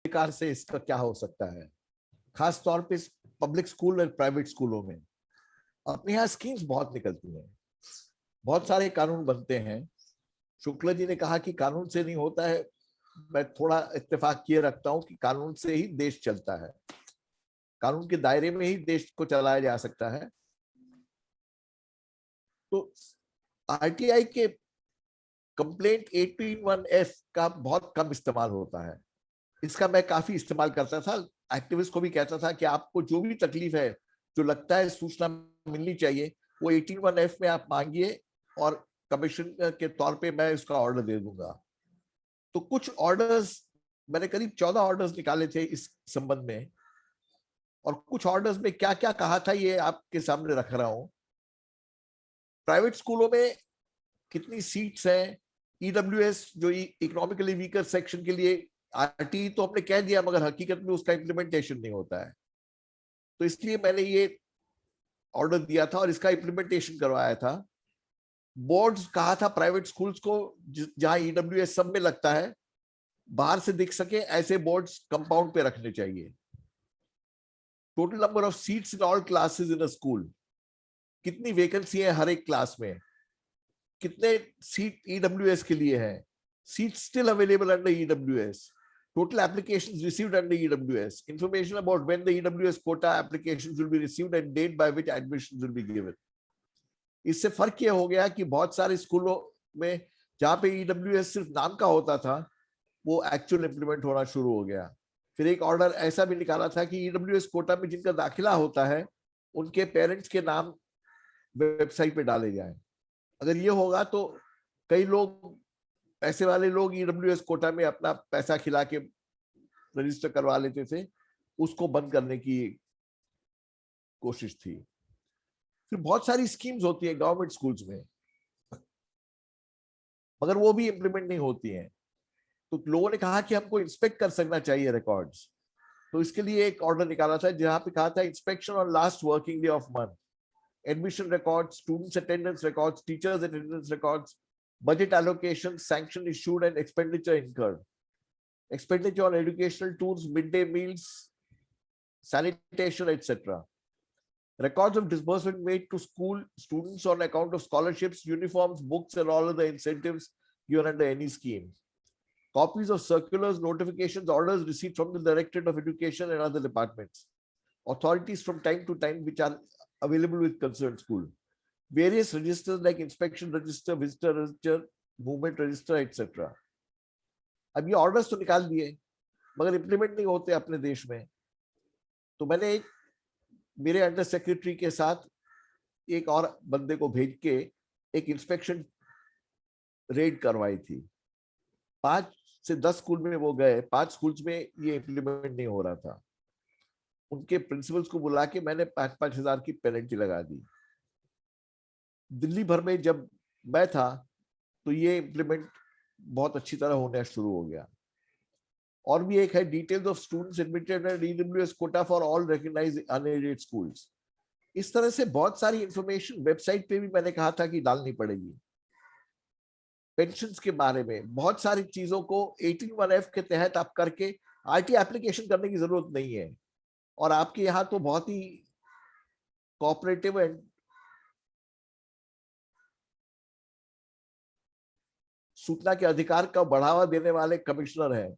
अधिकार से इसका क्या हो सकता है, खास तौर पे पब्लिक स्कूल और प्राइवेट स्कूलों में अपने यहाँ स्कीम्स बहुत निकलती हैं, बहुत सारे कानून बनते हैं। शुक्ला जी ने कहा कि कानून से नहीं होता है, मैं थोड़ा इत्तेफाक किए रखता हूं कि कानून से ही देश चलता है, कानून के दायरे में ही देश को चलाया जा सकता है। तो आरटीआई के कंप्लेंट 821F का बहुत कम इस्तेमाल होता है। इसका मैं काफी इस्तेमाल करता था, एक्टिविस्ट को भी कहता था कि आपको जो भी तकलीफ है, जो लगता है सूचना मिलनी चाहिए, वो 821F में आप मांगिए और कमीशन के तौर पे मैं उसका ऑर्डर दे दूंगा। तो कुछ ऑर्डर्स, मैंने करीब 14 ऑर्डर्स निकाले थे इस संबंध में, और कुछ ऑर्डर्स में क्या क्या कहा था ये आपके सामने रख रहा हूं। प्राइवेट स्कूलों में कितनी सीट्स हैं, ईडब्ल्यूएस जो इकोनॉमिकली वीकर सेक्शन के लिए, आरटी तो हमने कह दिया, मगर हकीकत में उसका इम्प्लीमेंटेशन नहीं होता है। तो इसलिए मैंने ये ऑर्डर दिया था और इसका इम्प्लीमेंटेशन करवाया था। बोर्ड्स कहा था प्राइवेट स्कूल्स को जहां ईडब्ल्यूएस सब में लगता है, बाहर से दिख सके ऐसे बोर्ड्स कंपाउंड पे रखने चाहिए। Total number of seats in all classes in a school, कितनी वैकेंसी है हर एक क्लास में, कितने सीट ईडब्ल्यूएस के लिए है, seat still available under EWS, total applications received under EWS, information about when the EWS quota applications will be received and date by which admissions will be given. इससे फर्क ये हो गया कि बहुत सारे स्कूलों में जहां पे EWS सिर्फ नाम का होता था, वो एक्चुअल इंप्लीमेंट होना शुरू हो गया। फिर एक ऑर्डर ऐसा भी निकाला था कि EWS कोटा में जिनका दाखिला होता है, उनके पेरेंट्स के नाम वेबसाइट पे डाले जाएं। अगर ये होगा तो कई लोग, पैसे वाले लोग ईडब्ल्यूएस कोटा में अपना पैसा खिला के रजिस्टर करवा लेते थे, उसको बंद करने की कोशिश थी। फिर बहुत सारी स्कीम्स होती है गवर्नमेंट स्कूल्स में, मगर वो भी इंप्लीमेंट नहीं होती हैं। तो लोगों ने कहा कि हमको इंस्पेक्ट कर सकना चाहिए रिकॉर्ड्स, तो इसके लिए एक ऑर्डर निकाला था जहां पे कहा था inspection on last working day of month, admission records, students attendance records, teachers attendance records, budget allocation, sanction issued and expenditure incurred, expenditure on educational tools, midday meals, sanitation, etc. Records of disbursement made to school students on account of scholarships, uniforms, books, and all other incentives given under any scheme. Copies of circulars, notifications, orders received from the Directorate of Education and other departments, authorities from time to time which are available with concerned school. Various registers like inspection register, visitor register, movement register, etc. अब ये orders तो निकाल दिए, मगर implement नहीं होते अपने देश में। तो मैंने मेरे अंडर सेक्रेटरी के साथ एक और बंदे को भेज के एक इंस्पेक्शन रेड करवाई थी। 5 से 10 स्कूल में वो गए, 5 स्कूल्स में ये इंप्लीमेंट नहीं हो रहा था। उनके प्रिंसिपल्स को बुला के मैंने 5-5 हजार की पेनल्टी लगा दी। दिल्ली भर में जब मैं था तो ये इंप्लीमेंट बहुत अच्छी तरह होना शुरू हो गया। और भी एक है details of students admitted at EWS quota for all recognised unaided schools. इस तरह से बहुत सारी इंफॉर्मेशन वेबसाइट पे भी मैंने कहा था कि डालनी पड़ेगी। पेंशन्स के बारे में बहुत सारी चीजों को 181F के तहत आप करके आरटी एप्लीकेशन करने की जरूरत नहीं है। और आपके यहाँ तो बहुत ही कोऑपरेटिव एंड सूचना के अधिकार का बढ़ावा देने वाले कमिश्नर हैं,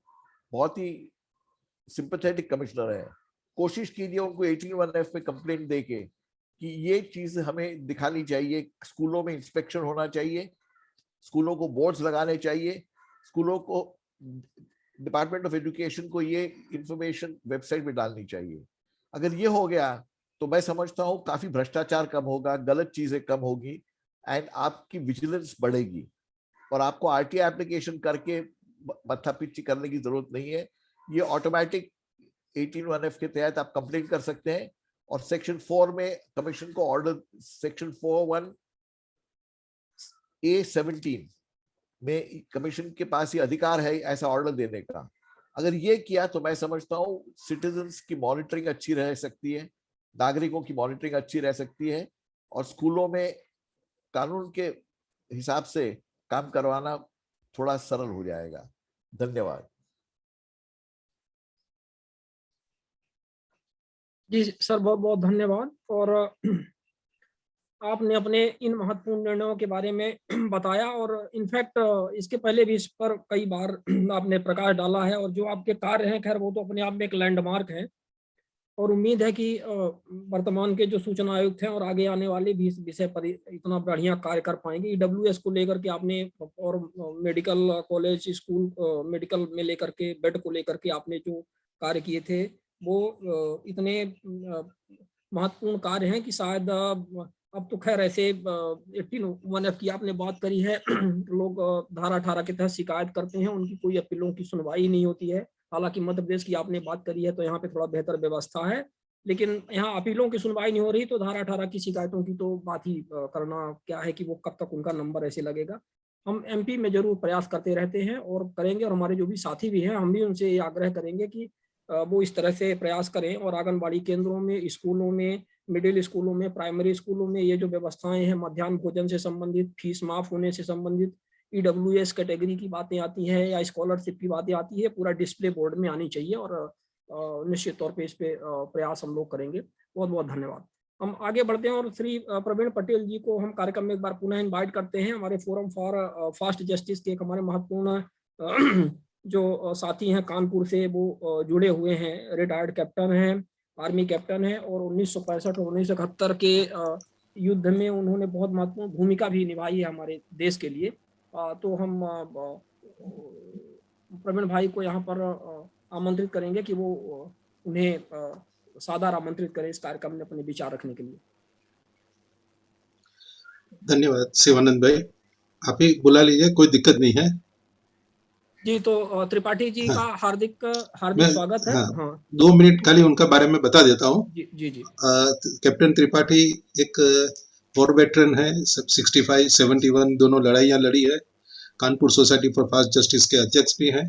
बहुत ही सिंपैथेटिक कमिश्नर है। कोशिश कीजिए उनको 181F में कंप्लेंट देके कि ये चीज हमें दिखानी चाहिए, स्कूलों में इंस्पेक्शन होना चाहिए, स्कूलों को बोर्ड्स लगाने चाहिए, स्कूलों को, डिपार्टमेंट ऑफ एजुकेशन को ये इंफॉर्मेशन वेबसाइट में डालनी चाहिए। अगर ये हो गया तो मैं समझता हूँ काफी भ्रष्टाचार कम होगा, गलत चीजें कम होगी एंड आपकी विजिलेंस बढ़ेगी। और आपको आरटीआई एप्लीकेशन करके मत्था पिच्ची करने की जरूरत नहीं है। ये ऑटोमेटिक 181F के तहत आप कंप्लेंट कर सकते हैं। और सेक्शन 4 में कमीशन को ऑर्डर, सेक्शन 41A17 में कमीशन के पास ये अधिकार है ऐसा ऑर्डर देने का। अगर ये किया तो मैं समझता हूँ सिटीजन्स की मॉनिटरिंग अच्छी रह सकती है, नागरिकों की मॉनिटरिंग अच्छी रह सकती है, और स्कूलों में कानून के हिसाब से काम करवाना थोड़ा सरल हो जाएगा। धन्यवाद। जी सर, बहुत बहुत धन्यवाद। और आपने अपने इन महत्वपूर्ण निर्णयों के बारे में बताया, और इनफैक्ट इसके पहले भी इस पर कई बार आपने प्रकाश डाला है, और जो आपके कार्य हैं खैर वो तो अपने आप में एक लैंडमार्क है। और उम्मीद है कि वर्तमान के जो सूचना आयुक्त हैं और आगे आने वाले भी इस विषय पर इतना बढ़िया कार्य कर पाएंगे। ईडब्ल्यूएस को लेकर के आपने, और मेडिकल कॉलेज स्कूल मेडिकल में लेकर के, बेड को लेकर के आपने जो कार्य किए थे वो इतने महत्वपूर्ण कार्य हैं कि शायद अब तो खैर ऐसे 18(1)F की आपने बात करी है। लोग धारा 18 के तहत शिकायत करते हैं, उनकी कोई अपीलों की सुनवाई नहीं होती है। हालांकि मध्य प्रदेश की आपने बात करी है तो यहाँ पे थोड़ा बेहतर व्यवस्था है, लेकिन यहाँ अपीलों की सुनवाई नहीं हो रही, तो धारा 18 की शिकायतों की तो बात ही करना क्या है कि वो कब तक उनका नंबर ऐसे लगेगा। हम एमपी में जरूर प्रयास करते रहते हैं और करेंगे, और हमारे जो भी साथी भी हैं हम भी उनसे ये आग्रह करेंगे कि वो इस तरह से प्रयास करें, और आंगनबाड़ी केंद्रों में, स्कूलों में, मिडिल स्कूलों में, प्राइमरी स्कूलों में ये जो व्यवस्थाएं हैं, मध्याह्न भोजन से संबंधित, फीस माफ होने से संबंधित, ईडब्ल्यूएस कैटेगरी की बातें आती हैं या स्कॉलरशिप की बातें आती है, पूरा डिस्प्ले बोर्ड में आनी चाहिए, और निश्चित तौर पे इस पे प्रयास हम लोग करेंगे। बहुत बहुत धन्यवाद। हम आगे बढ़ते हैं और श्री प्रवीण पटेल जी को हम कार्यक्रम में एक बार पुनः इनवाइट करते हैं। हमारे फोरम फॉर फास्ट जस्टिस के एक हमारे महत्वपूर्ण जो साथी हैं कानपुर से, वो जुड़े हुए हैं, रिटायर्ड कैप्टन हैं, आर्मी कैप्टन है, और 1965 और 1971 के युद्ध में उन्होंने बहुत महत्वपूर्ण भूमिका भी निभाई है हमारे देश के लिए। तो हम प्रवीण भाई को यहाँ पर आमंत्रित करेंगे कि वो उन्हें सादर आमंत्रित करें इस कार्यक्रम में अपने विचार रखने के लिए। धन्यवाद शिवानंद भाई, आप ही बुला लीजिए, कोई दिक्कत नहीं है। जी, तो त्रिपाठी जी का हार्दिक स्वागत है। हाँ, 2 मिनट खाली उनका बारे में बता देता हूँ। जी। कैप्टन त्रिपाठी एक वॉर वेटरन है, 65, 71 दोनों लड़ाइयाँ लड़ी है। Kanpur society for fast justice के अध्यक्ष भी हैं।